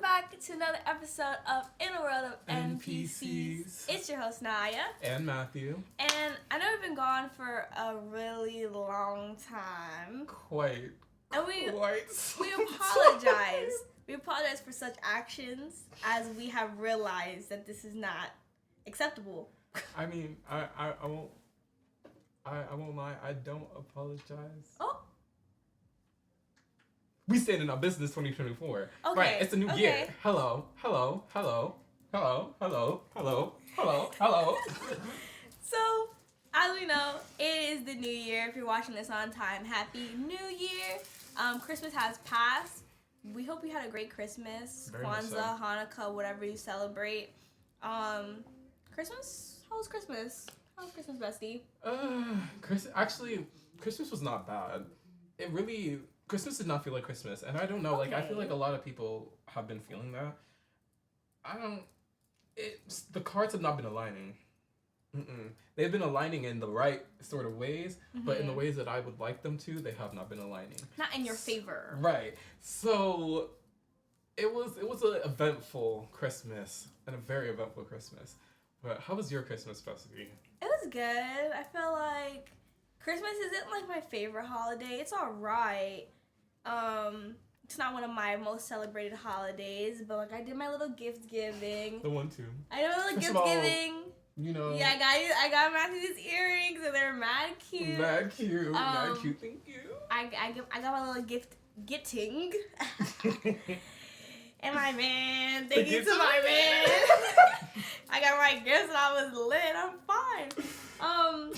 back to another episode of In a World of NPCs. NPCs. It's your host, Naya. And Matthew. And I know we've been gone for a really long time. Quite And we some apologize. We apologize for such actions as we have realized that this is not acceptable. I mean, I won't lie, I don't apologize. Oh. We stand in our business 2024. Okay. Right, it's a new year. Hello. So, as we know, it is the new year. If you're watching this on time, Happy New Year. Christmas has passed. We hope you had a great Christmas, Very much so. Kwanzaa, Hanukkah, whatever you celebrate. Christmas? How was Christmas? How was Christmas, bestie? Christmas was not bad. Christmas did not feel like Christmas, and I don't know, I feel like a lot of people have been feeling that. The cards have not been aligning. They've been aligning in the right sort of ways, but in the ways that I would like them to, they have not been aligning. Not in your favor. Right. So it was an eventful Christmas, and a very eventful Christmas. But how was your Christmas, Bessie? It was good. I feel like Christmas isn't like my favorite holiday. It's alright. It's not one of my most celebrated holidays, but I did my little gift giving. The one too. I did my little First gift of all, giving. You know. Yeah, I got Matthew these earrings and they're mad cute. Mad cute. Thank you. I got my little gifting. And my man, thank you to my man. I got my gifts and I was lit. I'm fine. I'm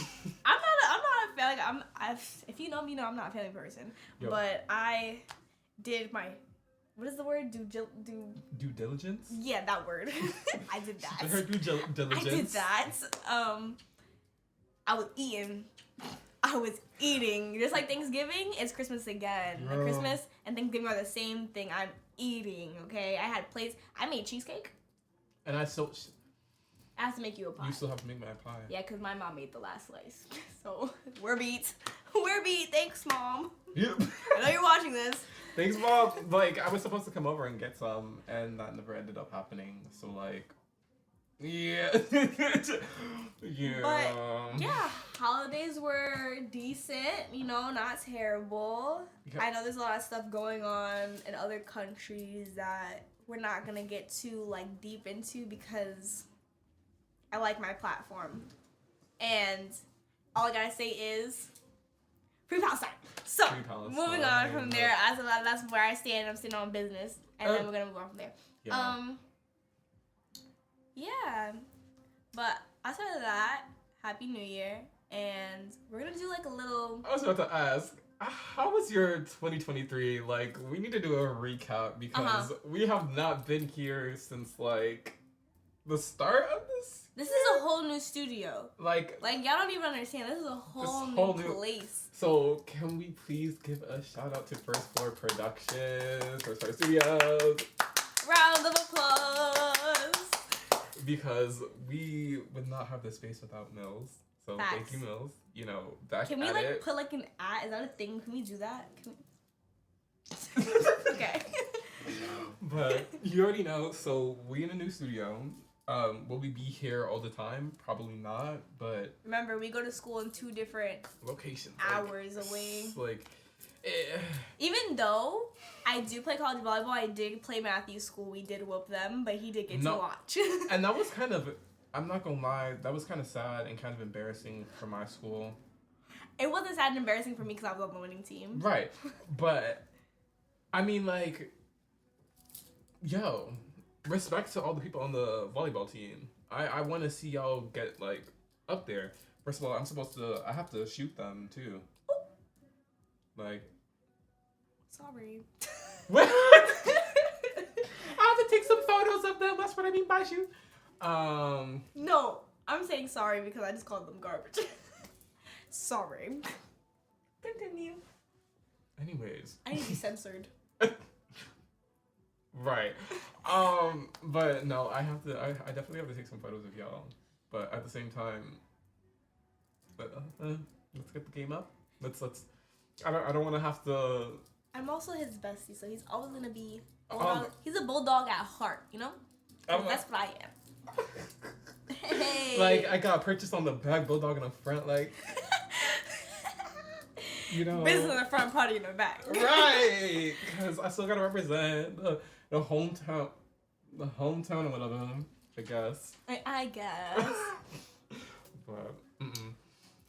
not a family. If you know me, you know I'm not a family person. Yo. But I did my, what is the word? Due diligence? Yeah, that word. I did that. Her due diligence. I did that. I was eating. Just like Thanksgiving, it's Christmas again. Like Girl. Christmas and Thanksgiving are the same thing. I'm eating, okay? I had plates. I made cheesecake. And I have to make you a pie. You still have to make my pie. Yeah, because my mom made the last slice. So, we're beat. We're beat. Thanks, Mom. Yep. I know you're watching this. Thanks, Mom. I was supposed to come over and get some, and that never ended up happening. So, yeah. Yeah. But, yeah, holidays were decent, not terrible. Yeah. I know there's a lot of stuff going on in other countries that we're not going to get too, deep into because I like my platform. And all I got to say is, Free Palestine. So, Free Palestine. Moving on from there, that's where I stand. I'm sitting on business. And then we're going to move on from there. Yeah. Yeah. But outside of that, Happy New Year. And we're going to do a little... I was about to ask, how was your 2023? We need to do a recap because we have not been here since, the start of this. This is a whole new studio. Y'all don't even understand. This is a whole new place. So, can we please give a shout out to First Floor Productions, First Floor Studios? Round of applause. Because we would not have this space without Mills. So, Facts. Thank you, Mills. Back Can we, at it. put, an ad? Is that a thing? Can we do that? Okay. But you already know, so we in a new studio. Will we be here all the time? Probably not, but... Remember, we go to school in 2 different locations. hours away. Eh. Even though I do play college volleyball, I did play Matthew's school. We did whoop them, but he did get to watch. And that was kind of... I'm not gonna lie, that was kind of sad and kind of embarrassing for my school. It wasn't sad and embarrassing for me because I was on the winning team. Right. But, I mean, yo, respect to all the people on the volleyball team. I want to see y'all get, up there. First of all, I have to shoot them, too. Sorry. What? I have to take some photos of them. That's what I mean by shoot. No, I'm saying sorry because I just called them garbage. Sorry. Continue. Anyways. I need to be censored. Right. But no, I definitely have to take some photos of y'all. But at the same time, let's get the game up. Let's I don't want to have to. I'm also his bestie, so he's always gonna be. Oh, he's a bulldog at heart, you know? I'm That's what I am. Hey. Like, I got purchased on the back, bulldog in the front, like, you know. Business in the front, party in the back. Right, because I still gotta represent the hometown or whatever, I guess. I guess. But,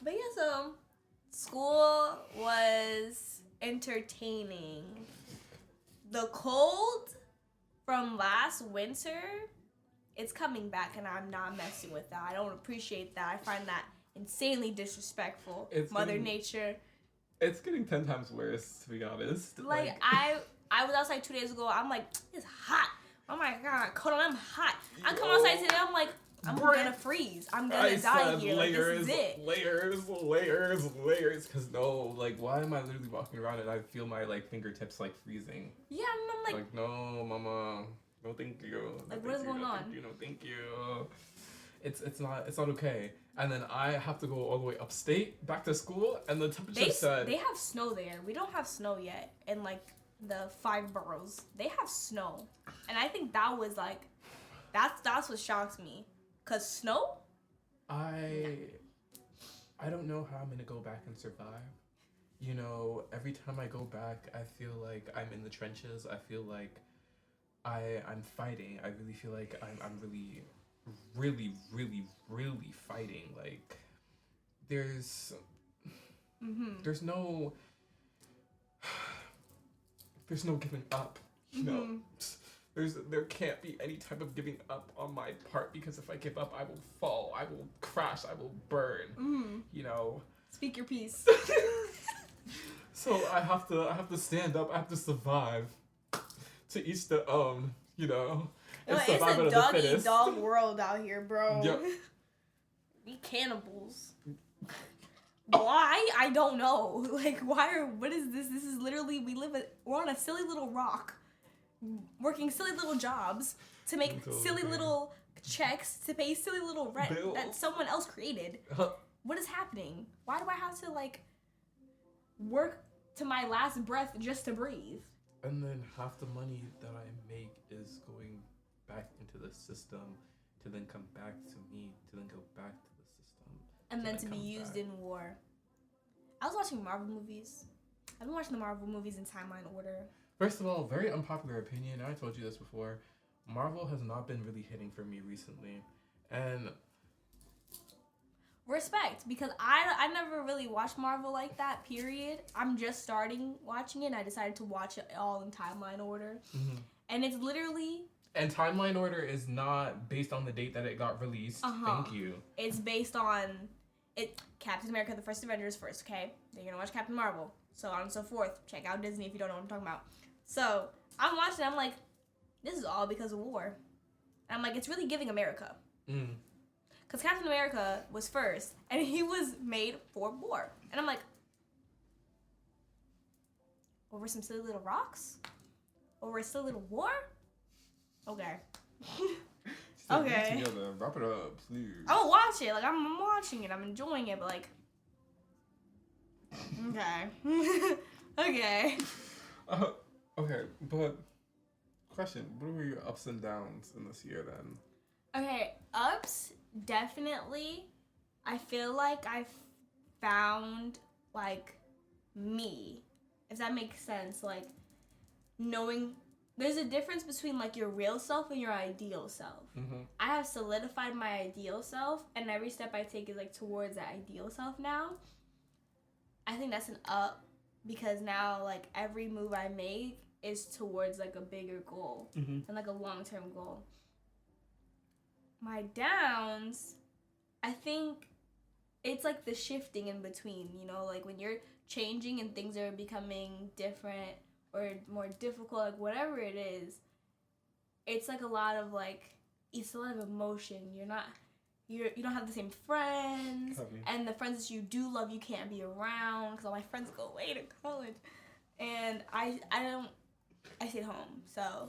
But yeah, so school was entertaining. The cold from last winter, it's coming back, and I'm not messing with that. I don't appreciate that. I find that insanely disrespectful. Mother Nature. It's getting 10 times worse, to be honest. Like I was outside 2 days ago. I'm like, it's hot. Oh my god, cold. I'm hot. I come outside today. I'm like, I'm gonna freeze. I'm gonna die here. Like, this is it. Layers. Because no, like, why am I literally walking around and I feel my like fingertips like freezing? Yeah, I'm like, no, mama, no, thank you. Like, what is going on? No, thank you. It's not okay. And then I have to go all the way upstate back to school, and the temperature said they have snow there. We don't have snow yet in like the 5 boroughs. They have snow, and I think that was like, that's what shocks me, cause snow. I don't know how I'm gonna go back and survive. You know, every time I go back, I feel like I'm in the trenches. I feel like I'm fighting. I really feel like I'm really fighting. Like, there's no giving up, you know. There can't be any type of giving up on my part, because if I give up, I will fall, I will crash, I will burn. You know. Speak your piece. So I have to stand up. I have to survive. To each their own, you know. It's a dog-eat-dog world out here, bro. Yep. We cannibals. Why? I don't know. Like, what is this? This is literally, we're on a silly little rock, working silly little jobs to make silly little checks to pay silly little rent that someone else created. What is happening? Why do I have to, like, work to my last breath just to breathe? And then half the money that I make is going back into the system to then come back to me, to then go back to the system. And then to be used in war. I was watching Marvel movies. I've been watching the Marvel movies in timeline order. First of all, very unpopular opinion. I told you this before. Marvel has not been really hitting for me recently. And respect, because I never really watched Marvel like that, period. I'm just starting watching it, and I decided to watch it all in timeline order. And it's literally... And timeline order is not based on the date that it got released. Thank you. It's based on... Captain America, the First Avengers first, okay? Then you're gonna watch Captain Marvel. So on and so forth. Check out Disney if you don't know what I'm talking about. So, I'm watching it, I'm like, this is all because of war. And I'm like, it's really giving America. Because Captain America was first, and he was made for war. And I'm like, over some silly little rocks? Over a silly little war? Okay. Okay. Together. Wrap it up, please. I'm gonna watch it. Like, I'm watching it. I'm enjoying it, but like... Okay. Okay. Okay, but... Question, what were your ups and downs in this year then? Okay, ups, definitely. I feel like I've found, like, me. If that makes sense. Like, knowing... There's a difference between, like, your real self and your ideal self. I have solidified my ideal self, and every step I take is, like, towards that ideal self now. I think that's an up, because now, like, every move I make is towards, like, a bigger goal. And, like, a long-term goal. My downs, I think it's, like, the shifting in between, you know? Like, when you're changing and things are becoming different or more difficult, like, whatever it is, it's, like, a lot of, like, it's a lot of emotion. You don't have the same friends, and the friends that you do love, you can't be around, because all my friends go away to college, and I stayed home, so,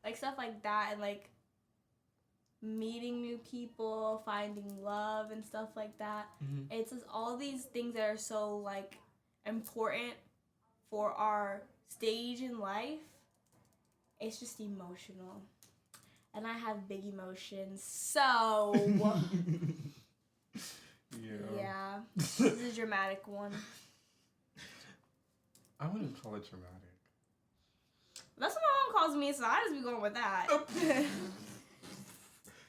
like, stuff like that, and, like, meeting new people, finding love, and stuff like that. It's just all these things that are so, like, important for our stage in life It's just emotional. And I have big emotions, so... Yeah. This is a dramatic one. I wouldn't call it dramatic. That's what my mom calls me, so I just be going with that.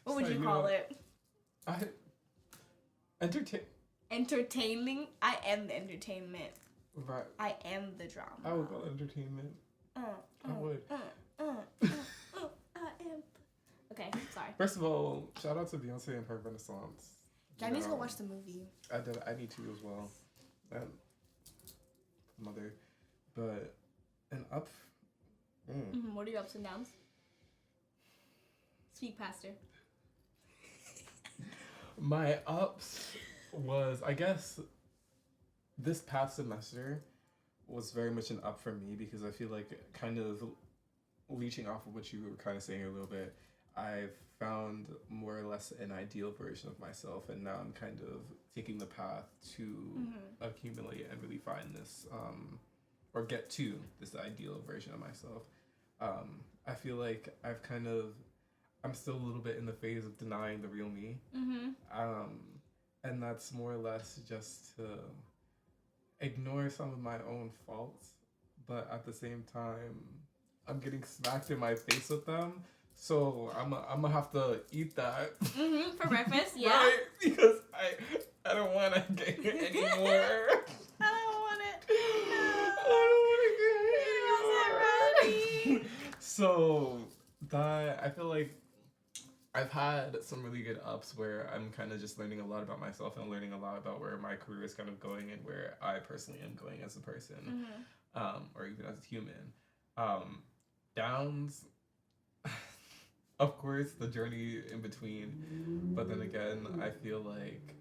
What would you call it? Entertaining? I am the entertainment. Right. I am the drama. I would call it entertainment. I would. I am. Okay, sorry. First of all, shout out to Beyonce and her Renaissance. I need to go watch the movie. I need to as well. Mother. But an up. What are your ups and downs? Speak, Pastor. My ups was, I guess, this past semester was very much an up for me because I feel like kind of leeching off of what you were kind of saying a little bit, I've found more or less an ideal version of myself, and now I'm kind of taking the path to accumulate and really find this, or get to this ideal version of myself. I feel like I'm still a little bit in the phase of denying the real me. And that's more or less just to ignore some of my own faults, but at the same time, I'm getting smacked in my face with them. So I'm gonna have to eat that for breakfast. Yeah, right? Because I don't want to get it anymore. I don't want it. I don't want to get it anymore. So that I feel like I've had some really good ups where I'm kind of just learning a lot about myself and learning a lot about where my career is kind of going and where I personally am going as a person, or even as a human. Downs. Of course, the journey in between, but then again, I feel like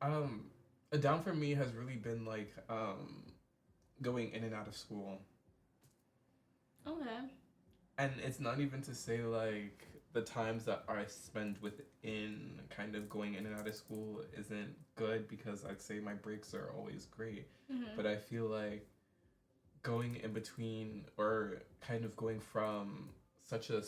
a down for me has really been like going in and out of school. Okay. And it's not even to say like the times that I spend within kind of going in and out of school isn't good, because I'd say my breaks are always great, but I feel like going in between or kind of going from such a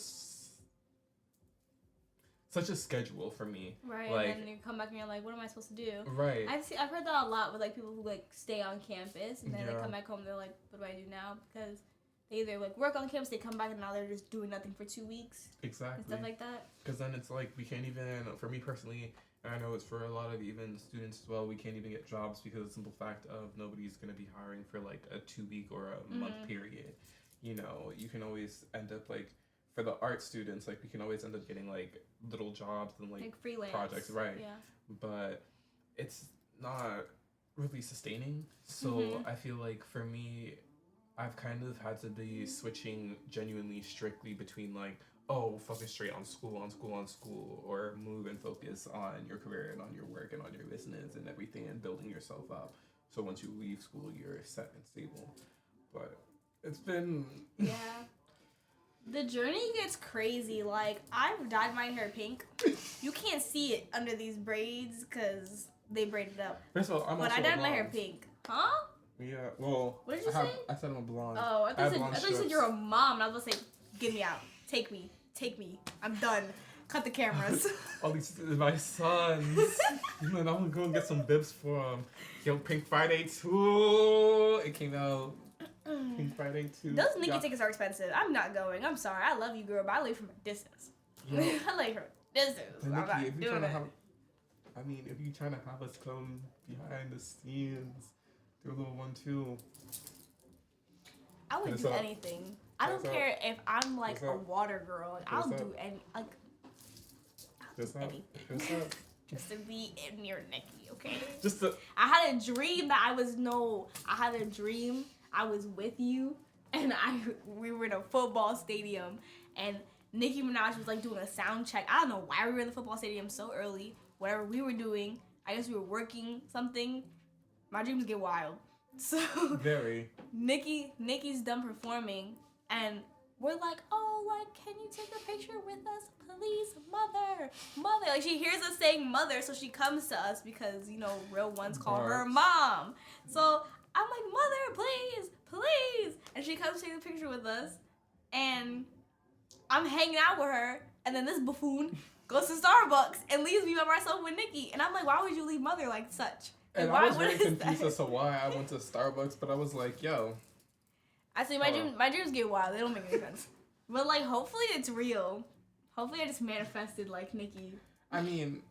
schedule for me. Right, like, and then you come back and you're like, what am I supposed to do? Right. I've heard that a lot with like people who like stay on campus and then they Yeah. come back home, they're like, what do I do now? Because they either like work on campus, they come back and now they're just doing nothing for 2 weeks. Exactly. And stuff like that. Because then it's like we can't even, for me personally, and I know it's for a lot of even students as well, we can't even get jobs because of the simple fact of nobody's going to be hiring for like a 2 week or a month period. You know, you can always end up like, for the art students, like we can always end up getting like little jobs and like freelance projects, right? Yeah. But it's not really sustaining. So I feel like for me, I've kind of had to be switching genuinely strictly between like, oh, focus straight on school, or move and focus on your career and on your work and on your business and everything and building yourself up. So once you leave school, you're set and stable. But it's been... Yeah. The journey gets crazy. Like, I've dyed my hair pink. You can't see it under these braids because they braided up. First of all, I'm but also I dyed my blonde. hair pink. Huh? Yeah, well, What did you say? I said I'm a blonde. Oh, I thought you said strips. you're a mom. And I was gonna say, get me out. Take me. I'm done. Cut the cameras. All these my sons. Man, I'm gonna go and get some bibs for them. Yo, Pink Friday 2. It came out. Pink Friday 2. Those Nikki tickets are expensive. I'm not going. I'm sorry. I love you, girl, but I leave from a distance. Yeah. I leave from a distance. And I'm Nikki, not if you're doing trying it. to have, if you're trying to have us come behind the scenes, do a little one too. I would What's do up? anything. I don't What's up? care if I'm like What's a up? water girl. Like, I'll What's do up? any like What's up? anything What's up? just to be near Nikki. Okay. Just to, I had a dream that I was with you, and we were in a football stadium, and Nicki Minaj was like doing a sound check. I don't know why we were in the football stadium so early. Whatever we were doing, I guess we were working something. My dreams get wild. So very. Nikki's done performing, and we're like, oh, like, can you take a picture with us, please, mother? Like, she hears us saying mother, so she comes to us because, you know, real ones call her Barks. mom. So I'm like, mother, please, please. And she comes take the picture with us. And I'm hanging out with her. And then this buffoon goes to Starbucks and leaves me by myself with Nikki. And I'm like, why would you leave mother like such? And why, I was very what is confused that? as to why I went to Starbucks, but I was like, yo. I say my dreams get wild. They don't make any sense. But like, hopefully it's real. Hopefully I just manifested like Nikki. I mean,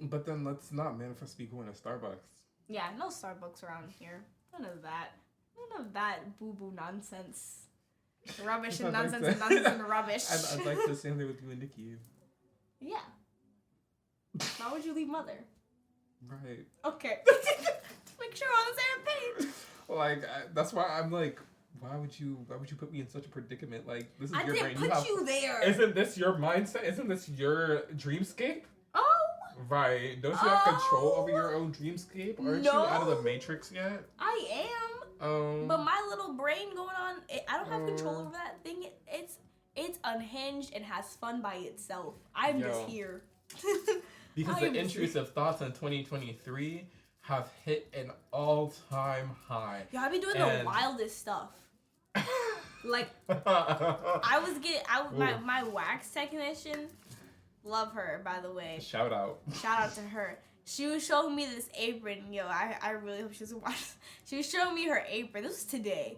but then let's not manifest me going to Starbucks. Yeah, no Starbucks around here. None of that. None of that boo-boo nonsense. Rubbish and I'd like nonsense to- and nonsense and rubbish. I'd like to stand there with you and Nikki. Yeah. Why would you leave mother? Right. Okay. Just make sure we're on the same page. Like, that's why I'm like, why would you put me in such a predicament? Like, this is I your didn't brain. put you there. Isn't this your mindset? Isn't this your dreamscape? Oh. Right. Don't you have control over your own dreamscape? Aren't you out of the matrix yet? I am. But my little brain going on, I don't have control over that thing. It's unhinged and has fun by itself. I'm just here. Because the intrusive thoughts in 2023 have hit an all-time high. Yo, I be doing the wildest stuff. Like, I was my wax technician. Love her, by the way. Shout out to her. She was showing me this apron. Yo, I really hope she doesn't watch this. She was showing me her apron. This was today.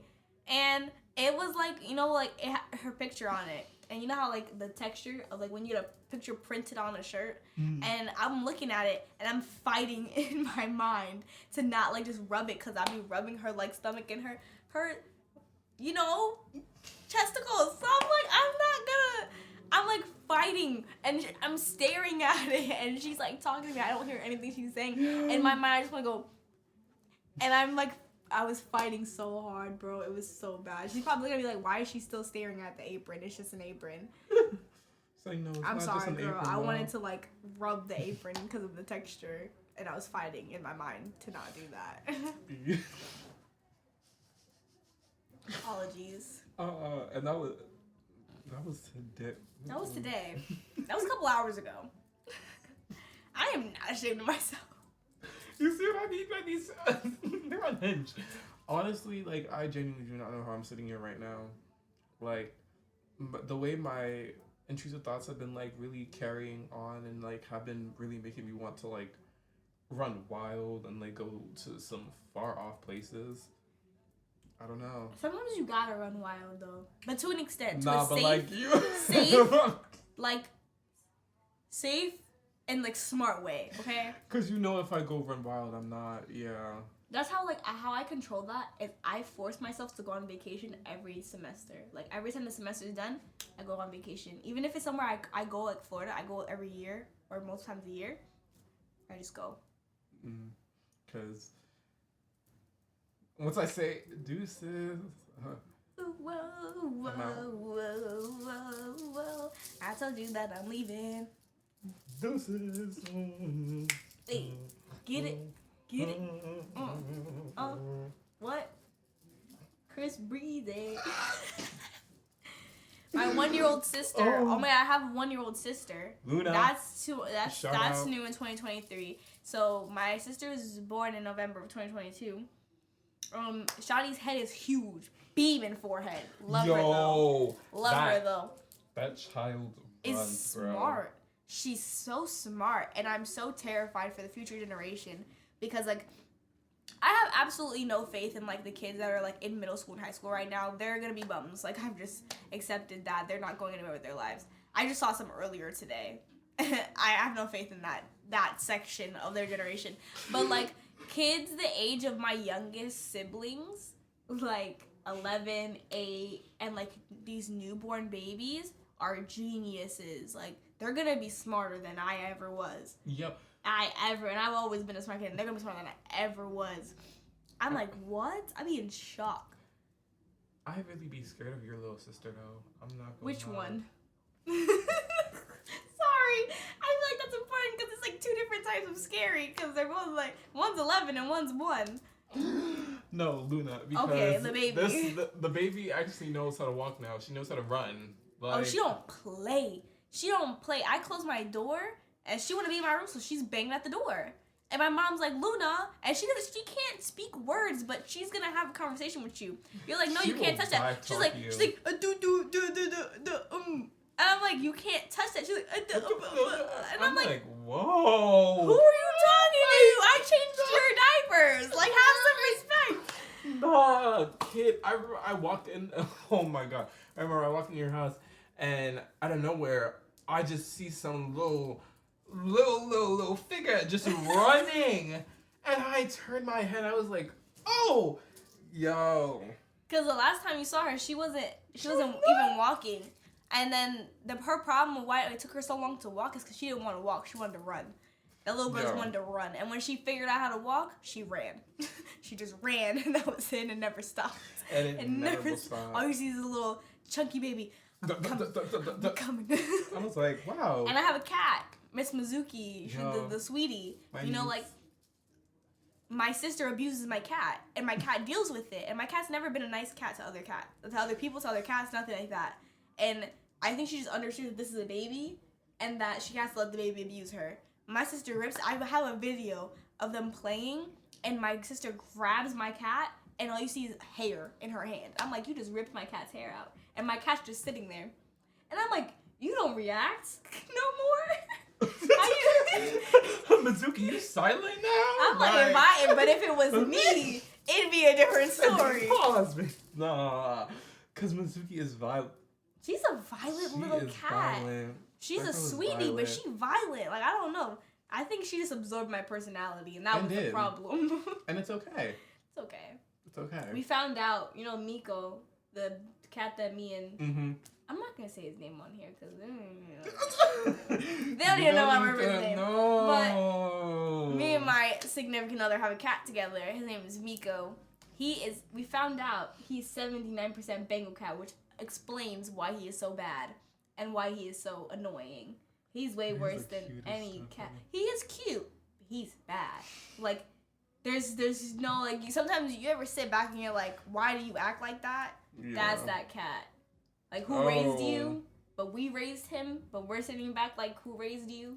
And it was like, like it had her picture on it. And you know how like the texture of like when you get a picture printed on a shirt? And I'm looking at it and I'm fighting in my mind to not like just rub it because I'll be rubbing her like stomach and her testicles. So I'm like fighting and I'm staring at it and she's like talking to me. I don't hear anything she's saying. In my mind I just want to go. And I'm like, I was fighting so hard, bro. It was so bad. She's probably gonna be like, why is she still staring at the apron? It's just an apron. So, no, it's I'm not sorry, just an girl. apron, I Mom. wanted to like rub the apron because of the texture. And I was fighting in my mind to not do that. Apologies. And that was today. That was today. That was a couple hours ago. I am not ashamed of myself. You see what I mean by these? They're unhinged. Honestly, like, I genuinely do not know how I'm sitting here right now. Like, but the way my intrusive thoughts have been, like, really carrying on and, like, have been really making me want to, like, run wild and, like, go to some far-off places. I don't know. Sometimes you gotta run wild, though. But to an extent. To Nah, a but, safe, like, you... safe and, like, smart way, okay? Because if I go run wild, I'm not, That's how I control that is I force myself to go on vacation every semester. Like, every time the semester is done, I go on vacation. Even if it's somewhere I go, like Florida, I go every year or most times a year. I just go. Because once I say deuces... Whoa, whoa, whoa, whoa, whoa. I told you that I'm leaving. Deuces. Hey, get it. Get it. What? Chris Breezy. My 1-year-old sister. Oh my God, I have a 1-year-old sister. Luna. That's Shout out. new in 2023. So my sister was born in November of 2022. Shawty's head is huge. Beaming forehead. Love her though. Love her though. That child Is runs, smart. She's so smart, and I'm so terrified for the future generation because, like, I have absolutely no faith in, like, the kids that are, like, in middle school and high school right now. They're gonna be bums. Like, I've just accepted that. They're not going anywhere with their lives. I just saw some earlier today. I have no faith in that section of their generation. But, like, kids the age of my youngest siblings, like 11, 8, and, like, these newborn babies are geniuses. Like, they're gonna be smarter than I ever was. Yep. And I've always been a smart kid, and they're gonna be smarter than I ever was. I'm like, what? I'd be in shock. I'd really be scared of your little sister, though. I'm not gonna Which lie. one? Sorry. I feel like that's important because it's like two different types of scary because they're both like, one's 11 and one's 1. No, Luna. Because Okay, the baby. The baby actually knows how to walk now. She knows how to run. Like, Oh, she don't play. She don't play. I close my door and she want to be in my room, so she's banging at the door. And my mom's like, Luna, and she can't speak words, but she's gonna have a conversation with you. You're like, no, She you can't will touch that. vibe She's talk like, you. she's like, And I'm like, you can't touch that. She's like, and I'm like, whoa. who are you talking to? I changed your diapers. Like, have some respect. Nah, kid. I walked in. Oh my god. I remember I walked in your house, and out of nowhere, I just see some little figure just running, and I turned my head. I was like, oh, yo. Because the last time you saw her, she wasn't even walking. And then her problem with why it took her so long to walk is because she didn't want to walk. She wanted to run. That little girl just wanted to run. And when she figured out how to walk, she ran. She just ran, and that was it, and never stopped. And it never stopped. All you see is a little chunky baby. I'm coming. I was like, wow. And I have a cat, Miss Mizuki. She's the sweetie. You know, like, my sister abuses my cat, and my cat deals with it. And my cat's never been a nice cat to other people, to other cats, nothing like that. And I think she just understood that this is a baby, and that she has to let the baby abuse her. My sister rips. I have a video of them playing, and my sister grabs my cat, and all you see is hair in her hand. I'm like, you just ripped my cat's hair out, and my cat's just sitting there, and I'm like, you don't react no more. Mizuki, you silent now? I'm like, but if it was me, it'd be a different story. Pause me. Nah, because Mizuki is violent. She's a violent little cat. Violent. She's a sweetie, but she's violent. Like, I don't know. I think she just absorbed my personality, and that was the problem. And it's okay. It's okay. It's okay. We found out, Miko, the cat that me and... Mm-hmm. I'm not going to say his name on here, because they don't even know my brother's name. No. But me and my significant other have a cat together. His name is Miko. We found out he's 79% Bengal cat, which explains why he is so bad and why he is so annoying. He's way worse than any cat. He is cute, but he's bad. Like, there's no, like, sometimes you ever sit back and you're like, why do you act like that? Yeah. That's that cat. Like, who raised you? But we raised him, but we're sitting back like, who raised you?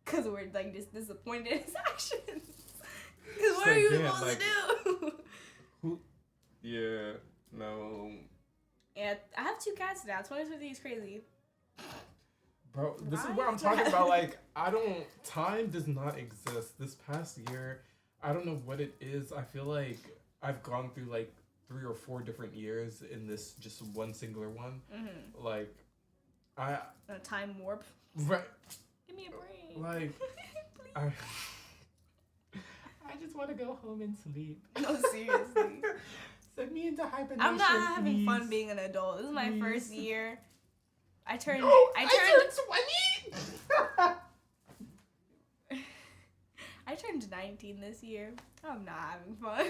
Because we're, like, just disappointed in his actions. Because what are you supposed to do? Yeah, no. Yeah, I have 2 cats now. 2020 is crazy. Bro, this is what I'm talking about. Like, time does not exist. This past year, I don't know what it is. I feel like I've gone through, like, 3 or 4 different years in this just one singular one. Mm-hmm. Like, a time warp. Right. Give me a break. Like, I just want to go home and sleep. No, seriously. Send me into hibernation. I'm not having fun being an adult. This is my first year. I turned 20. I turned 19 this year. I'm not having fun.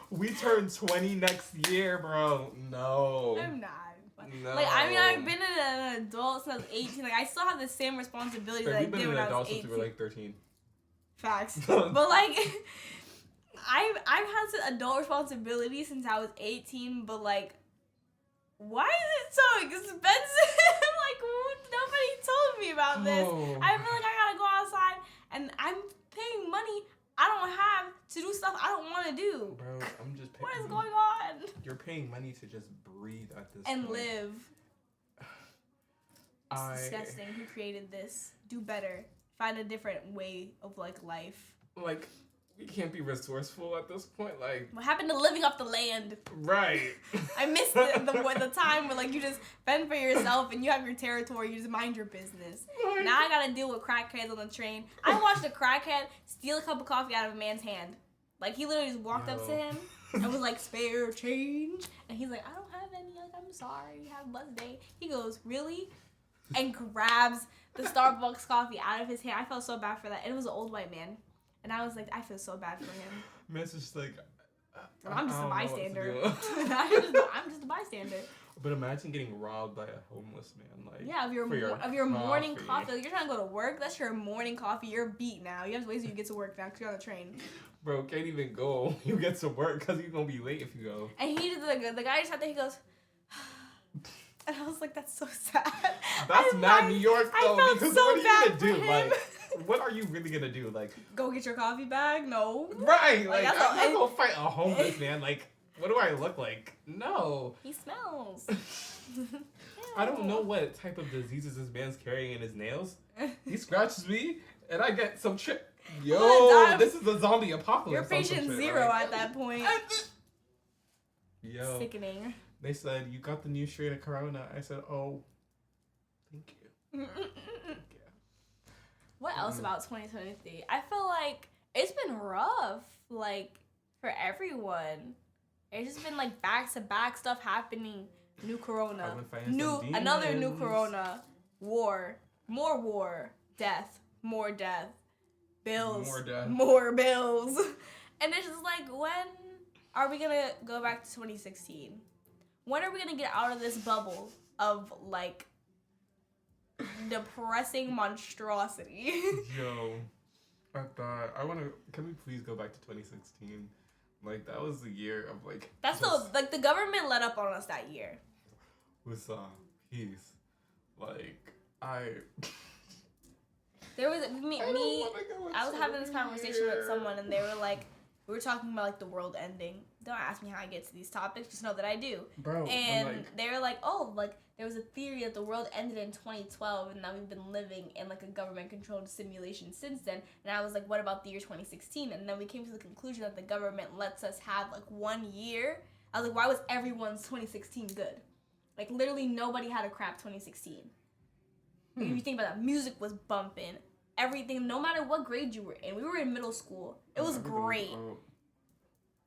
We turn 20 next year, bro. No. I'm not having fun. No. Like, I mean, I've been an adult since I was 18. Like, I still have the same responsibilities that I did when I was 18. Since you were like 13. Facts. But, like, I've had some adult responsibilities since I was 18, but, like, why is it so expensive? Like, nobody told me about this. I feel like I gotta go outside, and I'm paying money I don't have to do stuff I don't want to do. Bro, I'm just paying. What is going on? You're paying money to just breathe at this and point. live. It's disgusting. Who created this? Do better. Find a different way of, like, life. Like, we can't be resourceful at this point. Like, what happened to living off the land? Right. I missed the time where, like, you just fend for yourself and you have your territory. You just mind your business. Like, now I gotta deal with crackheads on the train. I watched a crackhead steal a cup of coffee out of a man's hand. Like, he literally just walked up to him and was like, spare change. And he's like, I don't have any. Like, I'm sorry. Have a blessed day. He goes, really? And grabs the Starbucks coffee out of his hand. I felt so bad for that. And it was an old white man. And I was like, I feel so bad for him. Man's just like, I'm just a bystander. I'm just a bystander. But imagine getting robbed by a homeless man, like, yeah, of your morning coffee. Like, you're trying to go to work. That's your morning coffee. You're beat now. You have to wait till you get to work now because you're on the train. Bro, can't even go. You get to work because you're gonna be late if you go. And the guy just sat there. He goes. And I was like, that's so sad. That's not New York, though. I felt because so what are bad you gonna do? for him. Like, what are you really gonna do? Like, Go get your coffee bag? No. right? Like, Like, that's all- I'm not gonna fight a homeless man. Like, what do I look like? No. He smells. I don't know what type of diseases this man's carrying in his nails. He scratches me, and I get some trick. Yo, gonna die. this is the zombie apocalypse. You're on some patient shit, zero like- at that point. Yo, Sickening. they said you got the new strain of Corona. I said, oh, thank you. What else about 2023? I feel like it's been rough, like, for everyone. It's just been, like, back-to-back stuff happening. New Corona. I've been fighting some Another new demons. Corona. War. More war. Death. More death. Bills. More death. More bills. And it's just like, when are we gonna go back to 2016? When are we gonna get out of this bubble of, like, depressing monstrosity? Yo, I thought can we please go back to 2016? Like, that was the year of, like, That's the government let up on us that year. with peace. Like, There was I was having this conversation with someone, and they were like, we were talking about, like, the world ending. Don't ask me how I get to these topics, just know that I do. bro. And I'm like, they were like, oh, like, there was a theory that the world ended in 2012, and now we've been living in, like, a government-controlled simulation since then. And I was like, what about the year 2016? And then we came to the conclusion that the government lets us have, like, 1 year. I was like, why was everyone's 2016 good? Like, literally nobody had a crap 2016. If you think about that, music was bumping. Everything, no matter what grade you were in. We were in middle school. It was great.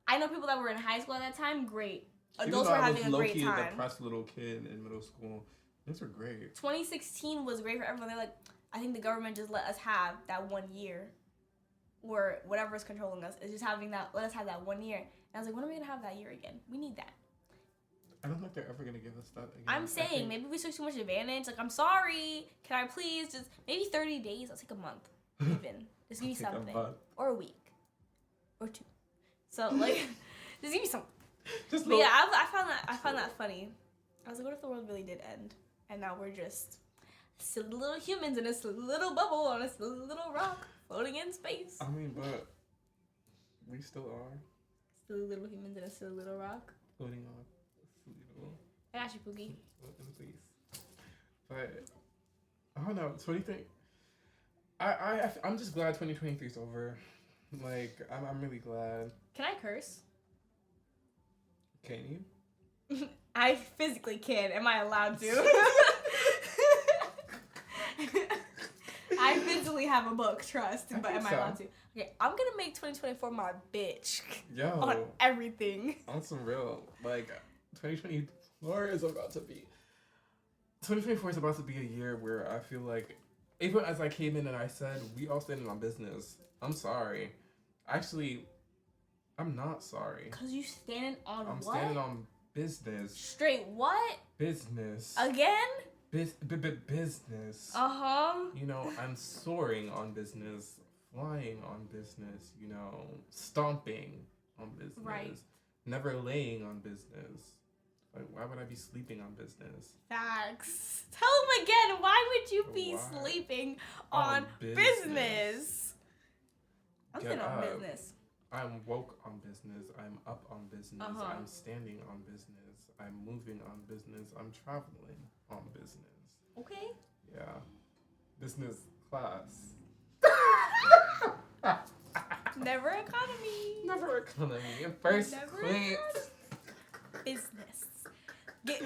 I know people that were in high school at that time, great. Adults were having a great a time. depressed little kid in middle school. Those were great. 2016 was great for everyone. They're like, I think the government just let us have that 1 year, or whatever is controlling us is just having that. Let us have that 1 year. And I was like, when are we gonna have that year again? We need that. I don't think they're ever gonna give us that again. I'm saying maybe we took too much advantage. Like, I'm sorry. Can I please just maybe 30 days? I'll take a month. Even just give me Take a something, month. or a week, or 2. So like, just give me something. Just But yeah, I found that funny. I was like, what if the world really did end, and now we're just silly little humans in a silly little bubble on a silly little rock floating in space. I mean, but we still are Silly little humans in a silly little rock. floating on a silly little I got you, Pookie. in space. But I don't know. 2023. I'm just glad 2023 is over. Like, I'm really glad. Can I curse? Can you? I physically can. Am I allowed to? I physically have a book, trust, I but think am I so. allowed to? Okay, I'm gonna make 2024 my bitch Yo, on everything. on some real, like, 2024 is about to be. 2024 is about to be a year where I feel like, even as I came in and I said, we all standing on business. I'm sorry. Actually, I'm not sorry. Cause you standing on I'm what? standing on business. Straight what? Business. Again? Business. Uh-huh. You know, I'm soaring on business, flying on business, you know, stomping on business. Right. Never laying on business. Like, why would I be sleeping on business? Facts. Tell him again, why would you be Why? sleeping on business? I'm Get sitting on up. business. I'm woke on business. I'm up on business. Uh-huh. I'm standing on business. I'm moving on business. I'm traveling on business. Okay. Yeah. Business class. Never economy. Never economy. First Never class. Business. Get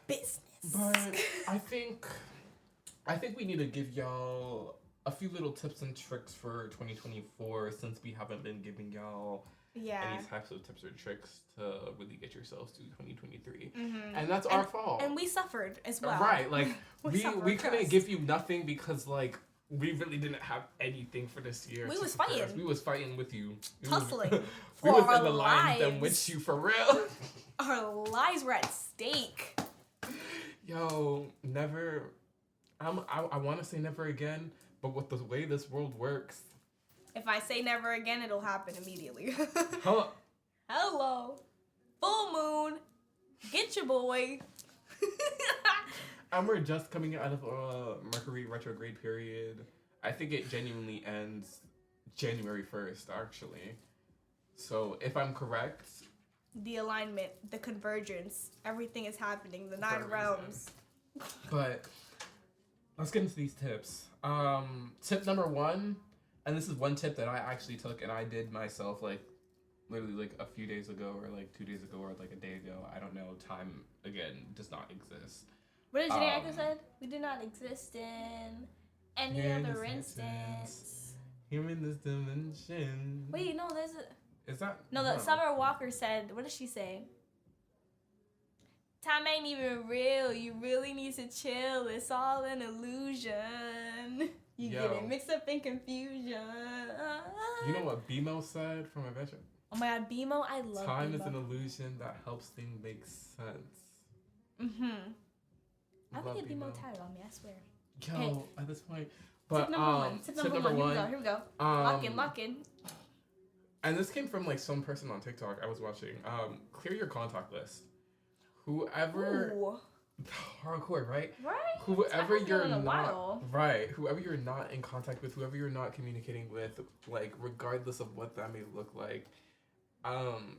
business. But I think we need to give y'all a few little tips and tricks for 2024 since we haven't been giving y'all Yeah. any types of tips or tricks to really get yourselves to 2023. Mm-hmm. And that's our fault. And we suffered as well. Right, like we suffered, couldn't trust. give you nothing because like we really didn't have anything for this year. We to was prepare us. fighting. We was fighting with you. Tussling we for was our in the lines them lives. with you for real. Our lives were at stake. Yo, never. I want to say never again, but with the way this world works, If I say never again, it'll happen immediately. huh? Hello. Full moon. Get your boy. And we're just coming out of a Mercury retrograde period. I think it genuinely ends January 1st, actually. So if I'm correct, The alignment, the convergence, everything is happening. The For nine a realms. but let's get into these tips. Tip number 1, and this is one tip that I actually took and I did myself like literally like a few days ago or like 2 days ago or like a day ago. I don't know. Time again does not exist. What did Jenny Acker said? We do not exist in any Here in other this instance. Here in this dimension. Wait, no, there's a... Is that No, the Summer Walker said, what did she say? Time ain't even real. You really need to chill. It's all an illusion. You get Yo. it mixed up in confusion. You know what BMO said from Adventure? Oh my god, BMO, I love Time BMO. is an illusion that helps things make sense. Mm-hmm. I'm Love gonna get BMO BMO. tatted on me, I swear. Yo, Okay. at this point. But Tip number one. Tip number one. Here we go. Lock in. And this came from like some person on TikTok I was watching. Clear your contact list. Whoever Ooh. hardcore, right? Right? Whoever I haven't you're done it in a not while. right, whoever you're not in contact with, whoever you're not communicating with, like regardless of what that may look like.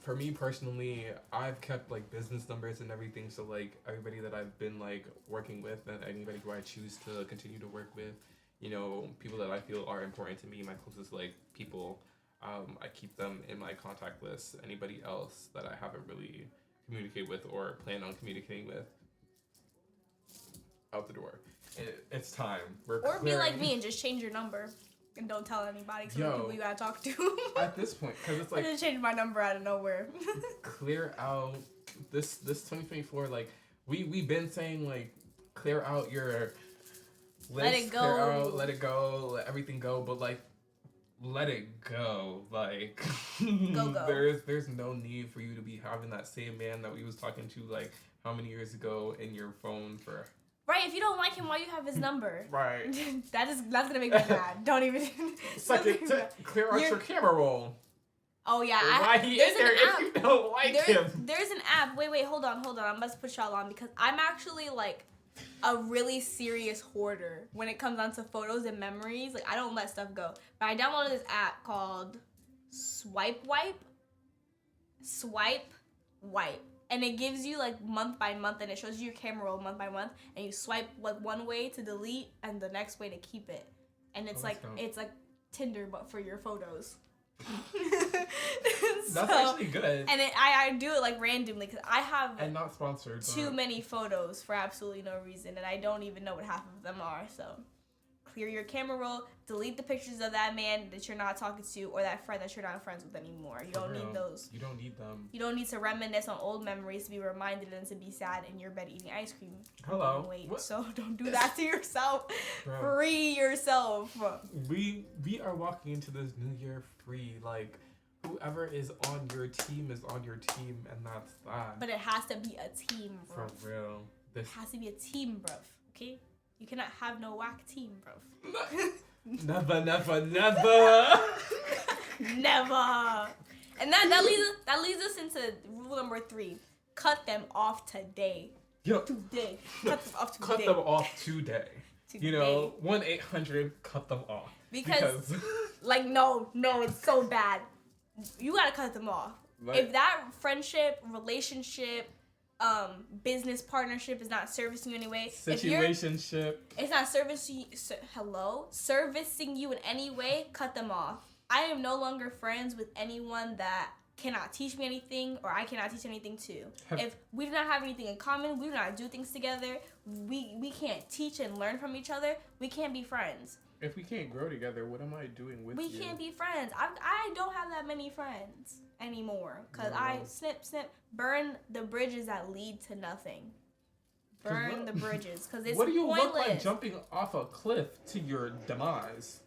For me personally, I've kept like business numbers and everything, so like everybody that I've been like working with and anybody who I choose to continue to work with, you know, people that I feel are important to me, my closest like people, I keep them in my contact list. Anybody else that I haven't really communicated with or plan on communicating with, out the door. It's time. We're Or be like clearing- me and just change your number and don't tell anybody. Cause Yo. the people you gotta talk to. At this point, because it's I like just changed my number out of nowhere. clear out this 2024. Like we've been saying, like clear out your list, Let it go. clear out, let it go, let everything go. But like, let it go. Like Go. there's no need for you to be having that same man that we was talking to like how many years ago in your phone for. Right, if you don't like him, why you have his number? Right. that's gonna make me mad. Don't even. Second, clear out your camera roll. Oh yeah, Why he in there's there an if app. you don't like him? There's an app. Wait, hold on. I must put y'all on because I'm actually like a really serious hoarder when it comes down to photos and memories. Like I don't let stuff go. But I downloaded this app called Swipe Wipe. And it gives you like month by month, and it shows you your camera roll month by month, and you swipe like one way to delete and the next way to keep it, and it's that's dope. it's like Tinder but for your photos. That's actually good. And I do it like randomly because I have And not sponsored. too but- many photos for absolutely no reason, and I don't even know what half of them are. So clear your camera roll, delete the pictures of that man that you're not talking to or that friend that you're not friends with anymore. You For don't real. need those. You don't need them. You don't need to reminisce on old memories to be reminded and to be sad in your bed eating ice cream. Hello. Wait, What? so don't do that to yourself. Bro. Free yourself. We are walking into this new year free. Like whoever is on your team is on your team, and that's that. But it has to be a team, bro. For real. This It has to be a team, bruv. Okay? You cannot have no whack team, bruv. never. Never. And that leads us into rule number 3. Cut them off today. Yo, Today. Cut them off today. cut them off today. You know, 1-800 cut them off. Because like no, it's so bad. You gotta cut them off. Like- If that friendship, relationship, business partnership is not servicing you anyway, situationship. it's not servicing you in any way, cut them off. I am no longer friends with anyone that cannot teach me anything or I cannot teach anything to. If we do not have anything in common, we do not do things together, we can't teach and learn from each other, we can't be friends. If we can't grow together, what am I doing with We you? can't be friends. I don't have that many friends anymore because I snip, burn the bridges that lead to nothing. Burn the bridges because it's What do you pointless. look like jumping off a cliff to your demise?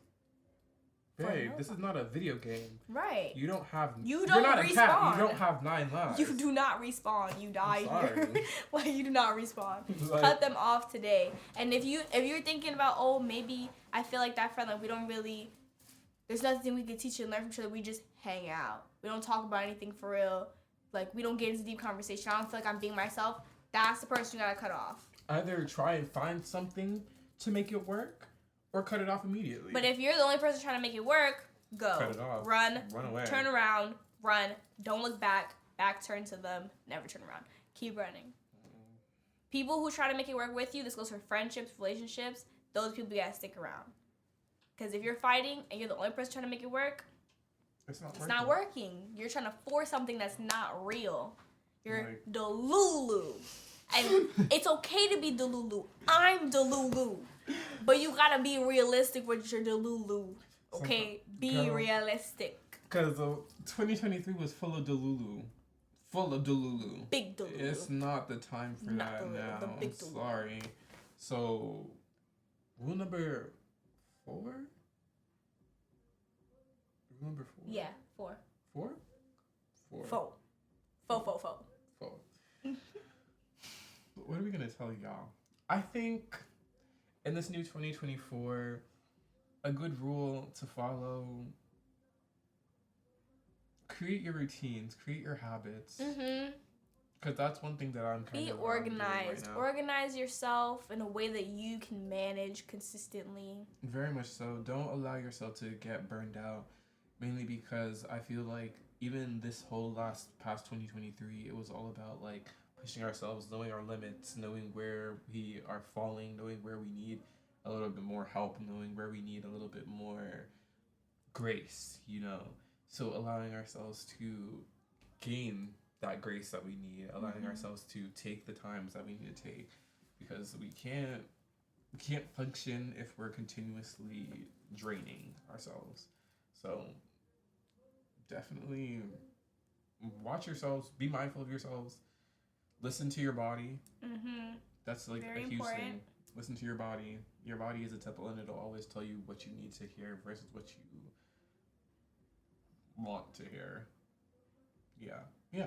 Babe, this is not a video game. Right. You don't have. You You're don't not a cat. respawn. You don't have 9 lives. You do not respawn. You die here. sorry. Like you do not respawn. Like- Cut them off today. And if you're thinking about, oh, maybe I feel like that friend, like we don't really, there's nothing we can teach and learn from each other. We just hang out. We don't talk about anything for real. Like we don't get into deep conversation. I don't feel like I'm being myself. That's the person you gotta cut off. Either try and find something to make it work, Or cut it off immediately. But if you're the only person trying to make it work, go. Cut it off. Run away. Turn around. Run. Don't look back. Back turn to them. Never turn around. Keep running. People who try to make it work with you, this goes for friendships, relationships, those people you gotta stick around. Because if you're fighting and you're the only person trying to make it work, It's not working. You're trying to force something that's not real. You're Right. Delulu. And it's okay to be Delulu. I'm Delulu. But you gotta be realistic with your Delulu. Okay? Be realistic. Because 2023 was full of Delulu. Full of Delulu. Big Delulu. It's not the time for Not that Delulu, now. the big I'm Delulu. sorry. So, rule number 4? Rule number 4? Yeah, 4. 4? 4. Four. 4. What are we going to tell y'all? I think in this new 2024, a good rule to follow, create your routines, create your habits. Mm-hmm. Because that's one thing that I'm kind Be of organized. Right now. Organize yourself in a way that you can manage consistently. Very much so. Don't allow yourself to get burned out. Mainly because I feel like even this whole past 2023, it was all about like pushing ourselves, knowing our limits, knowing where we are falling, knowing where we need a little bit more help, knowing where we need a little bit more grace, you know. So allowing ourselves to gain that grace that we need, allowing ourselves to take the times that we need to take, because we can't function if we're continuously draining ourselves. So definitely watch yourselves, be mindful of yourselves, listen to your body. Mm-hmm. That's like Very a huge important. thing. Listen to your body. Your body is a temple, and it'll always tell you what you need to hear versus what you want to hear. Yeah.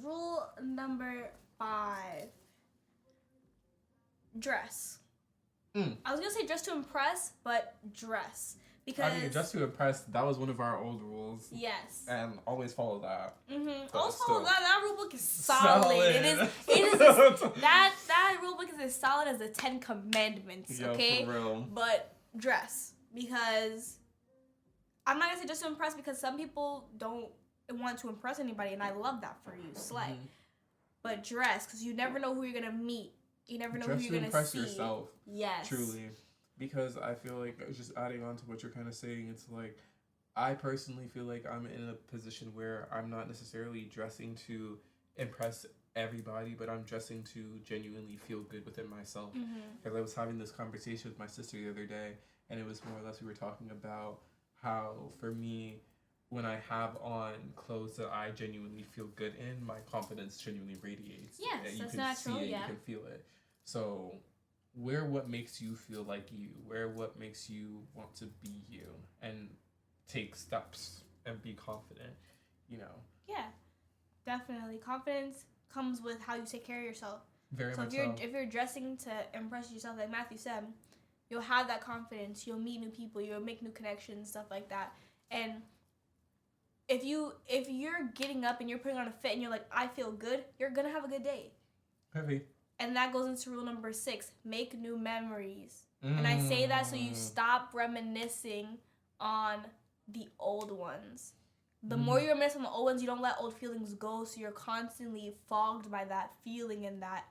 Rule number 5. Dress. I was gonna say dress to impress, but dress. Because I mean, just to impress, that was one of our old rules. yes. And always follow that. Mm-hmm. But Also, still. that rule book is solid. It is that rule book is as solid as the 10 Commandments. Yo, Okay, for real. but dress, because I'm not gonna say just to impress, because some people don't want to impress anybody, and I love that for you, slay. Mhm. But dress, because you never know who you're gonna meet. You never know Dress who you're to gonna impress see. yourself. Yes. Truly. Because I feel like, just adding on to what you're kind of saying, it's like, I personally feel like I'm in a position where I'm not necessarily dressing to impress everybody, but I'm dressing to genuinely feel good within myself. Because I was having this conversation with my sister the other day, and it was more or less, we were talking about how, for me, when I have on clothes that I genuinely feel good in, my confidence genuinely radiates. Yes, And you that's can natural, see it, yeah. you can feel it. So wear what makes you feel like you. Wear what makes you want to be you. And take steps and be confident, you know. Yeah, definitely. Confidence comes with how you take care of yourself. Very So much if you're dressing to impress yourself, like Matthew said, you'll have that confidence. You'll meet new people. You'll make new connections, stuff like that. And if you're getting up and you're putting on a fit and you're like, I feel good, you're gonna have a good day. Heavy. And that goes into rule number 6: make new memories. And I say that so you stop reminiscing on the old ones. The more you reminisce on the old ones, you don't let old feelings go, so you're constantly fogged by that feeling and that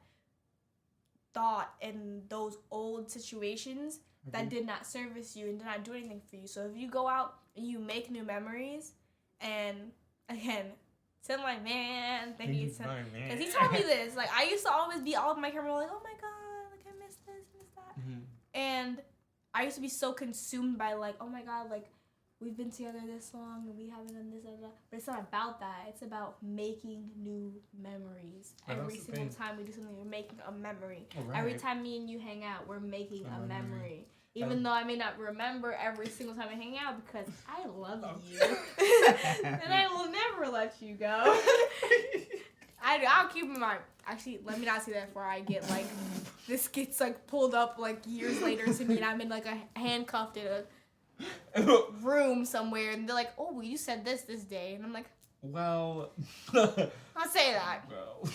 thought and those old situations that did not service you and did not do anything for you. So if you go out and you make new memories, and again, to my man, thank you, because he told me this. Like, I used to always be all over my camera, like, oh my god, like, I miss this, miss that. And I used to be so consumed by, like, oh my god, like, we've been together this long and we haven't done this, blah. But it's not about that. It's about making new memories. And Every that's the single thing. time we do something, we're making a memory. Right. Every time me and you hang out, we're making a memory. memory. Even though I may not remember every single time we hang out, because I love you. And I will never let you go. I'll keep in mind. Actually, let me not say that before I get, like, this gets, like, pulled up, like, years later to me, and I'm in, like, a handcuffed in a room somewhere, and they're like, oh, well, you said this day. And I'm like, Well. I'll say that. Well.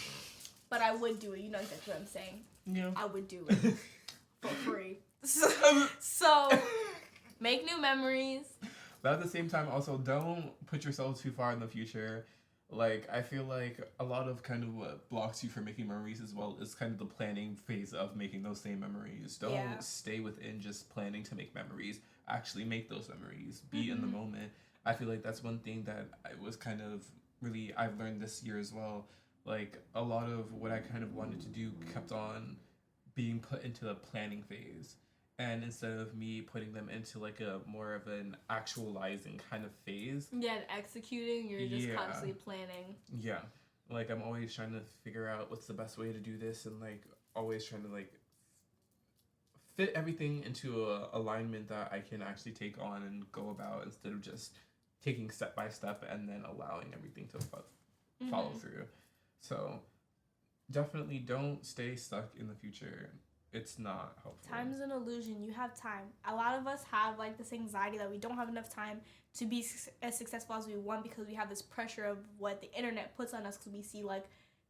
But I would do it. You know exactly what I'm saying. Yeah. I would do it. for free. So make new memories. But at the same time, also don't put yourself too far in the future. Like, I feel like a lot of kind of what blocks you from making memories as well is kind of the planning phase of making those same memories. Don't stay within just planning to make memories. Actually make those memories. Be in the moment. I feel like that's one thing that I was kind of really, I've learned this year as well. Like, a lot of what I kind of wanted to do kept on being put into the planning phase. And instead of me putting them into like a more of an actualizing kind of phase. Yeah, and executing, you're just constantly planning. Yeah. Like, I'm always trying to figure out what's the best way to do this, and like always trying to like fit everything into a alignment that I can actually take on and go about, instead of just taking step by step and then allowing everything to follow through. So definitely don't stay stuck in the future. It's not helpful. Time's an illusion. You have time. A lot of us have like this anxiety that we don't have enough time to be as successful as we want, because we have this pressure of what the internet puts on us, because we see like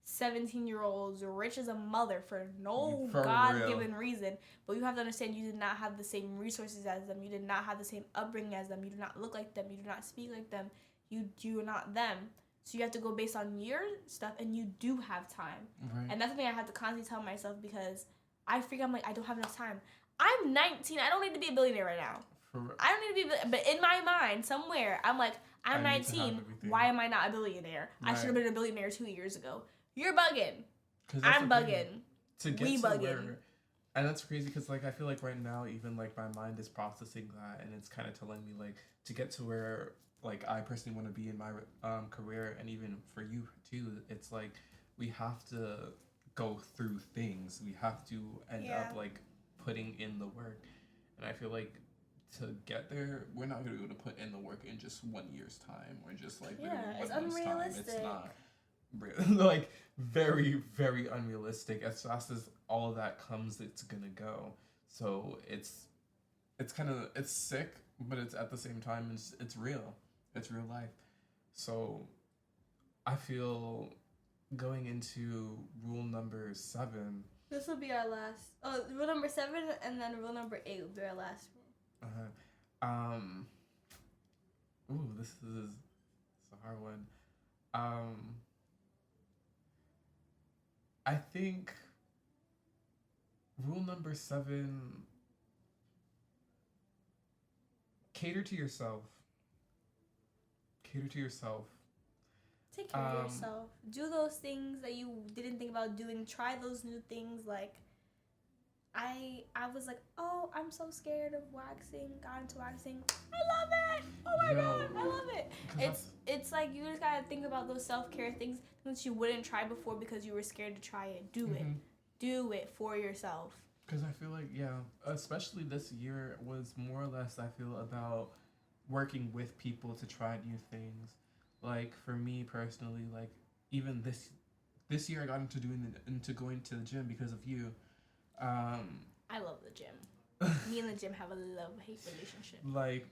17-year-olds rich as a mother for no God-given reason. But you have to understand, you did not have the same resources as them. You did not have the same upbringing as them. You do not look like them. You do not speak like them. You are not them. So you have to go based on your stuff, and you do have time. Right. And that's something I have to constantly tell myself, because I figure I'm like, I don't have enough time. I'm 19. I don't need to be a billionaire right now. I don't need to be, but in my mind, somewhere, I'm like, I'm 19. Why am I not a billionaire? Right. I should have been a billionaire 2 years ago. You're bugging. I'm bugging. We bugging. And that's crazy, because like I feel like right now, even like my mind is processing that, and it's kind of telling me like to get to where like I personally want to be in my career, and even for you too. It's like we have to go through things. We have to end up like putting in the work, and I feel like to get there, we're not gonna be able to put in the work in just 1 year's time, or just like it's 1 month's unrealistic. Time. It's not like very, very unrealistic. As fast as all of that comes, it's gonna go. So it's kind of, it's sick, but it's at the same time it's real. It's real life. So I feel going into rule number 7. This will be our last. Oh, rule number 7, and then rule number 8 will be our last rule. Ooh, this is a hard one. I think rule number 7, cater to yourself. Cater to yourself. Take care of yourself. Do those things that you didn't think about doing. Try those new things. Like, I was like, oh, I'm so scared of waxing. Got into waxing. I love it. Oh my God, I love it. It's like you just gotta think about those self-care things that you wouldn't try before because you were scared to try it. Do it. Do it for yourself. Because I feel like, especially this year was more or less, I feel, about working with people to try new things. Like, for me personally, like, even this year I got into going to the gym because of you. I love the gym. Me and the gym have a love-hate relationship. Like,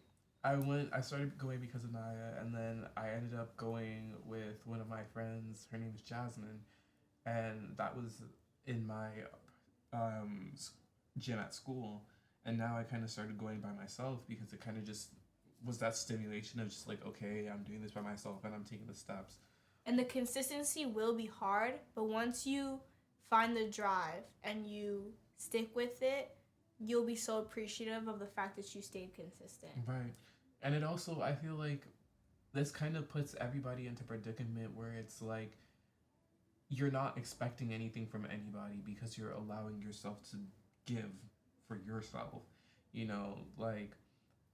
I started going because of Naya, and then I ended up going with one of my friends. Her name is Jasmine, and that was in my gym at school. And now I kind of started going by myself because it kind of just was that stimulation of just like, okay, I'm doing this by myself and I'm taking the steps. And the consistency will be hard, but once you find the drive and you stick with it, you'll be so appreciative of the fact that you stayed consistent. Right. And it also, I feel like this kind of puts everybody into predicament where it's like you're not expecting anything from anybody because you're allowing yourself to give for yourself. You know, like,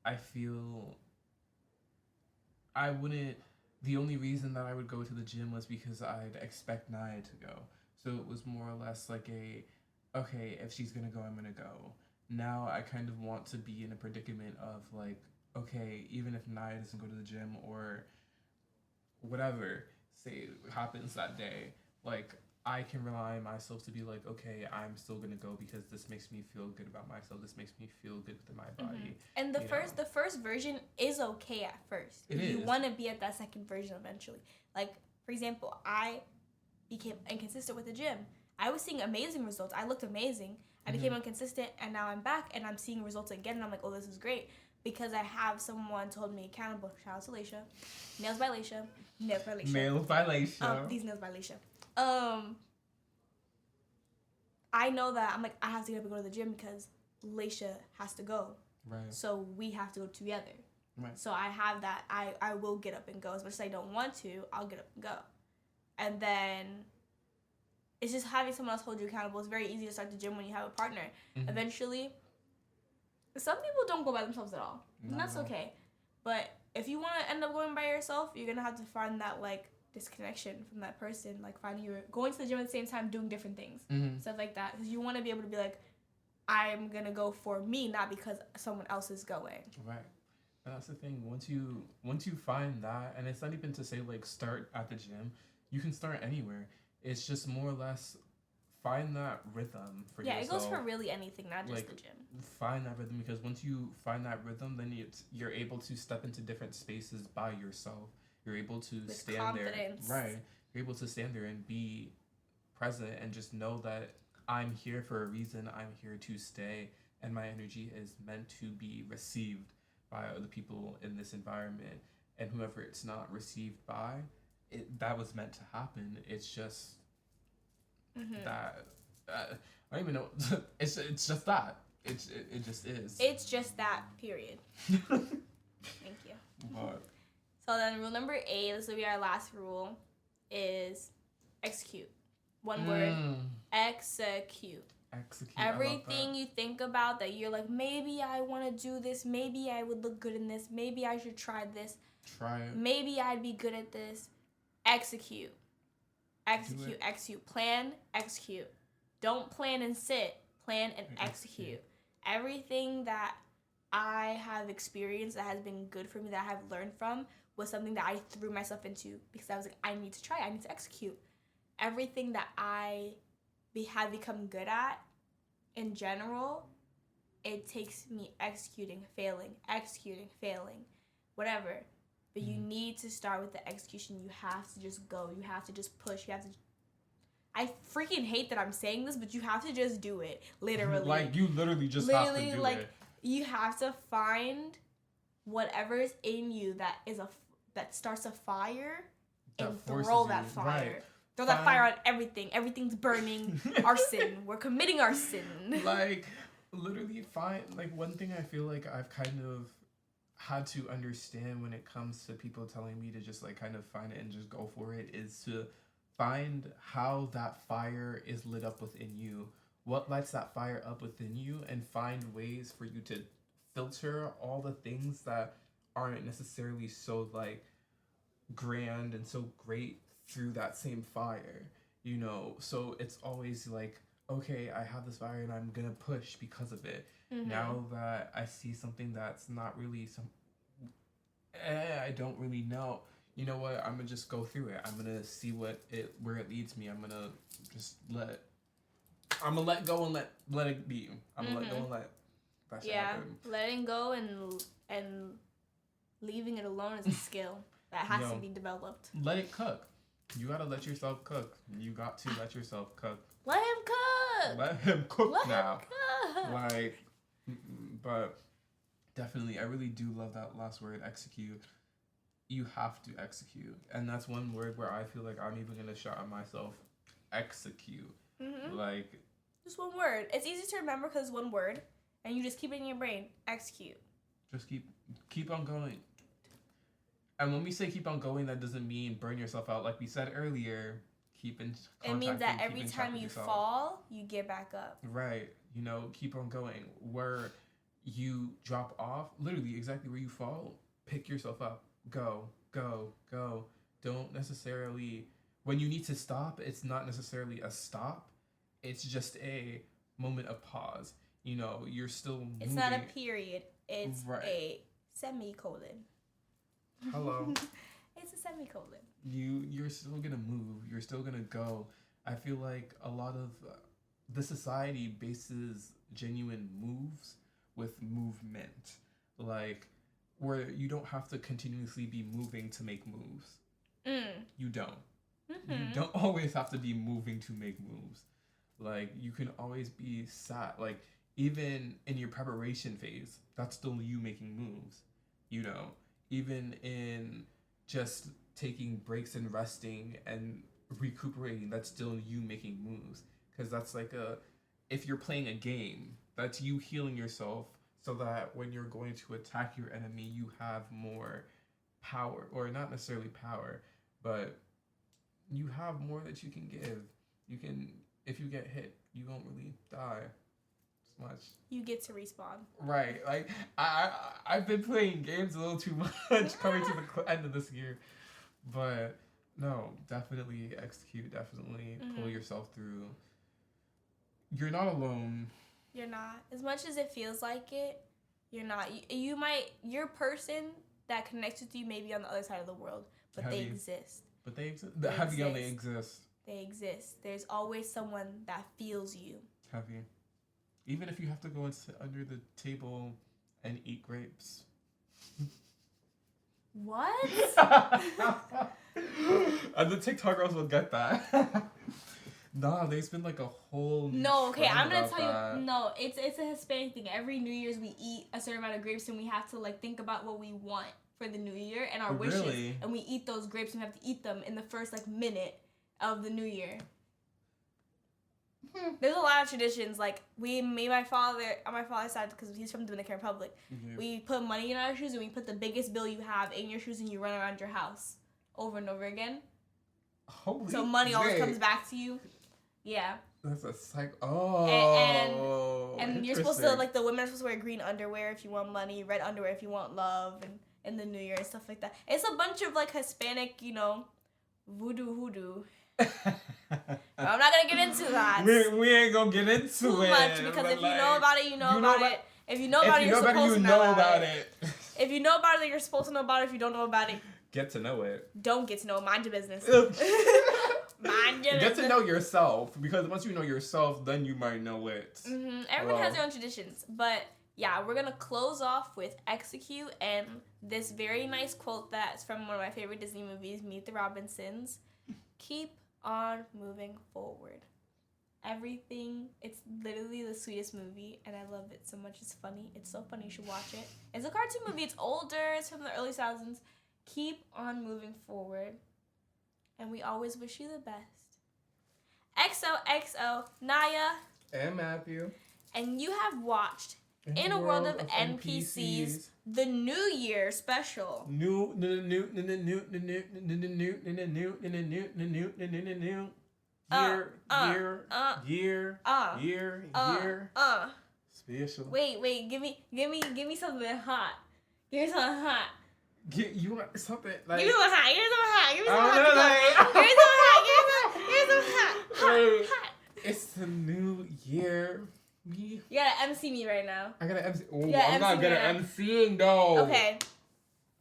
I feel the only reason that I would go to the gym was because I'd expect Naya to go. So it was more or less like okay, if she's going to go, I'm going to go. Now I kind of want to be in a predicament of like, okay, even if Naya doesn't go to the gym or whatever, say happens that day, like, I can rely on myself to be like, okay, I'm still gonna go because this makes me feel good about myself. This makes me feel good within my body. And the first version is okay at first. You want to be at that second version eventually. Like, for example, I became inconsistent with the gym. I was seeing amazing results. I looked amazing. I became inconsistent, and now I'm back, and I'm seeing results again, and I'm like, oh, this is great. Because I have someone to hold me accountable. Shout out to Laisha. Nails by Laisha. Nails by Laisha. Nails by Laisha. These nails by Laisha. I know that I'm like, I have to get up and go to the gym because Laisha has to go. Right. So we have to go together. Right. So I have that. I will get up and go. As much as I don't want to, I'll get up and go. And then it's just having someone else hold you accountable. It's very easy to start the gym when you have a partner. Mm-hmm. Eventually, some people don't go by themselves at all. And that's okay. But if you want to end up going by yourself, you're going to have to find that, like, disconnection from that person. Like, finding you're going to the gym at the same time, doing different things. Stuff like that. Because you want to be able to be like, I'm going to go for me, not because someone else is going. Right. And that's the thing. Once you find that, and it's not even to say, like, start at the gym. You can start anywhere. It's just more or less find that rhythm for yourself. Yeah, it goes for really anything, not just the gym. Find that rhythm, because once you find that rhythm, then you're able to step into different spaces by yourself. You're able to With stand confidence. there. Right. You're able to stand there and be present and just know that I'm here for a reason. I'm here to stay, and my energy is meant to be received by other people in this environment. And whoever it's not received by, that was meant to happen. It's just that I don't even know. It's just that. It just is. It's just that, period. Thank you. But, So then rule number 8, this will be our last rule, is execute. One word, execute. Execute. Everything you think about that you're like, maybe I want to do this, maybe I would look good in this, maybe I should try this, try it. maybe I'd be good at this. Execute. Execute. Plan, execute. Don't plan and sit. Plan and execute. Everything that I have experienced that has been good for me, that I have learned from, was something that I threw myself into because I was like, I need to try. I need to execute. Everything that I have become good at, in general, it takes me executing, failing, whatever. But you need to start with the execution. You have to just go. You have to just push. You have to. I freaking hate that I'm saying this, but you have to just do it. Literally. Like, you literally just have to do like, it. You have to find whatever is in you that starts a fire and throw that fire. Right. Throw that fire on everything. Everything's burning. Arson. We're committing arson. Like, literally like, one thing I feel like I've kind of had to understand when it comes to people telling me to just, like, kind of find it and just go for it is to find how that fire is lit up within you. What lights that fire up within you, and find ways for you to filter all the things that aren't necessarily so, like, grand and so great through that same fire, you know? So it's always like, okay, I have this fire and I'm gonna push because of it. Now that I see something that's not really I don't really know, you know what, I'm gonna just go through it. I'm gonna see where it leads me. I'm gonna just let go and let it be. I'm gonna let go and let that shit happen. Letting go and leaving it alone is a skill that has to be developed. Let it cook. You gotta let yourself cook. You got to let yourself cook. Let him cook. Let him cook now. Him cook. Like, but definitely, I really do love that last word, execute. You have to execute, and that's one word where I feel like I'm even gonna shout at myself. Execute. Like, just one word. It's easy to remember because it's one word, and you just keep it in your brain. Execute. Just keep on going. And when we say keep on going, that doesn't mean burn yourself out. Like we said earlier, keep in contact. It means that every time you fall, you get back up. Right. You know, keep on going. Where you drop off, literally exactly where you fall, pick yourself up. Go, go, go. Don't necessarily, when you need to stop, it's not necessarily a stop. It's just a moment of pause. You know, you're still moving. It's not a period. It's a semicolon. Hello. It's a semicolon. You're still gonna move. You're still gonna go. I feel like a lot of the society bases genuine moves with movement, like where you don't have to continuously be moving to make moves. You don't. You don't always have to be moving to make moves. Like, you can always be sad. Like, even in your preparation phase, that's still you making moves, you know? Even in just taking breaks and resting and recuperating, that's still you making moves. Because that's like if you're playing a game, that's you healing yourself so that when you're going to attack your enemy, you have more power. Or not necessarily power, but you have more that you can give. You can, if you get hit, you won't really die as much. You get to respawn. Right. Like, I've been playing games a little too much coming to the end of this year. But no, definitely execute. Definitely pull yourself through. You're not alone. You're not. As much as it feels like it, you're not. Your person that connects with you may be on the other side of the world, but they exist. But they exist. The heavy only exists. They exist. There's always someone that feels you. Heavy. Even if you have to go and sit under the table and eat grapes. What? And the TikTok girls will get that. Nah, there's been like a whole. No, okay, I'm gonna tell that. you. No, it's a Hispanic thing. Every New Year's we eat a certain amount of grapes and we have to like think about what we want for the new year and our wishes. Really? And we eat those grapes and we have to eat them in the first like minute of the new year. There's a lot of traditions. Like my father on my father's side, because he's from Dominican Republic, we put money in our shoes and we put the biggest bill you have in your shoes and you run around your house over and over again. So money always comes back to you. Yeah. That's a cycle. Oh. And you're supposed to, like, the women are supposed to wear green underwear if you want money, red underwear if you want love, and in the new year and stuff like that. It's a bunch of like Hispanic, voodoo. I'm not gonna get into that. We ain't gonna get into too it much because if you know about it, you know about it. If you know about it, you're supposed to know about it. If you know about it, you're supposed to know about it. If you don't know about it, get to know it. Don't get to know it. Mind your business. Get to know yourself, because once you know yourself, then you might know it. Everyone has their own traditions, but yeah, we're gonna close off with Execute and this very nice quote that's from one of my favorite Disney movies, Meet the Robinsons. Keep on moving forward. Everything, it's literally the sweetest movie, and I love it so much. It's funny. It's so funny. You should watch it. It's a cartoon movie. It's older. It's from the early 2000s. Keep on moving forward, and we always wish you the best. XOXO, Naya. And Matthew. And you have watched In a World of NPCs, the New Year special. New year. Special. Wait, give me something hot. Give me something hot. You want something like? Give me something hot. Give me something hot. It's the new year. You gotta MC me right now. I gotta MC. Oh, I'm not good at MCing though. Okay,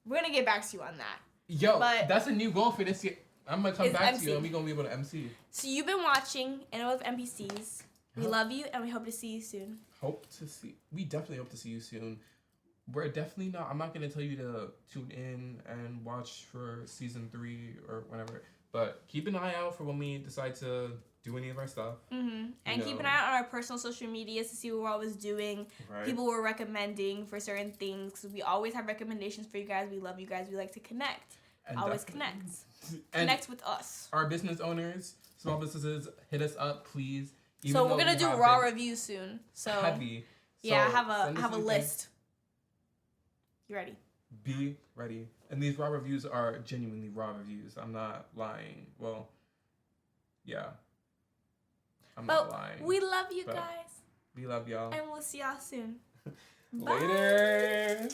we're gonna get back to you on that. Yo, that's a new goal for this year. I'm gonna come back to you and we're gonna be able to MC. So you've been watching In a World of NPCs. We love you and we hope to see you soon. We definitely hope to see you soon. We're definitely not. I'm not gonna tell you to tune in and watch for season 3 or whatever. But keep an eye out for when we decide to do any of our stuff. And keep an eye out on our personal social medias to see what we're always doing. Right. People we're recommending for certain things. We always have recommendations for you guys. We love you guys. We like to connect. And always connect. Connect with us. Our business owners, small businesses, hit us up, please. So we're gonna do raw reviews soon. So heavy. Yeah, I have a list. You ready? Be ready. And these raw reviews are genuinely raw reviews. I'm not lying. Well, yeah. I'm not lying. We love you guys. We love y'all. And we'll see y'all soon. Later.